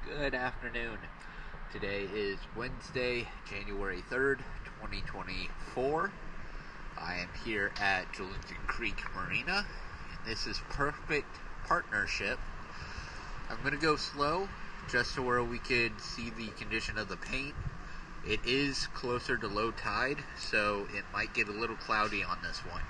Good afternoon. Today is Wednesday, January 3rd, 2024. I am here at Julington Creek Marina, and this is perfect partnership. I'm going to go slow, just to where we could see the condition of the paint. It is closer to low tide, so it might get a little cloudy on this one.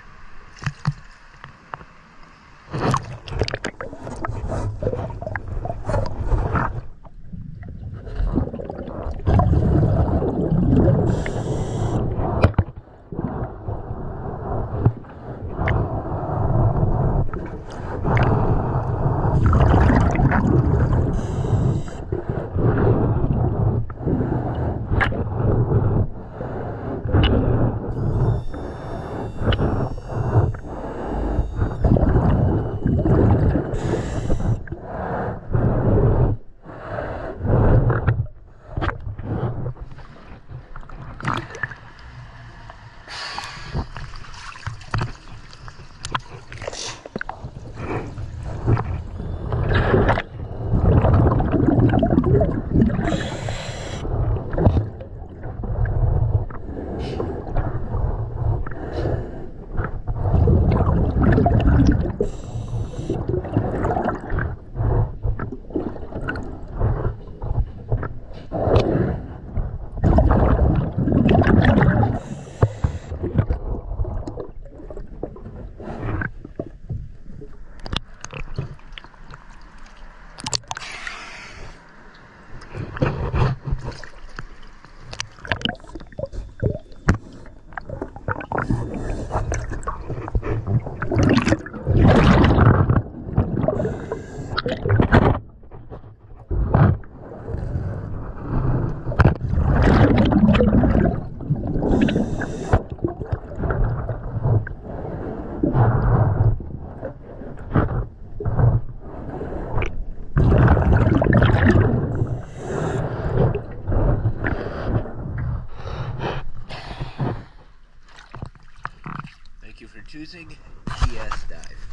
Thank you for choosing PS Dive.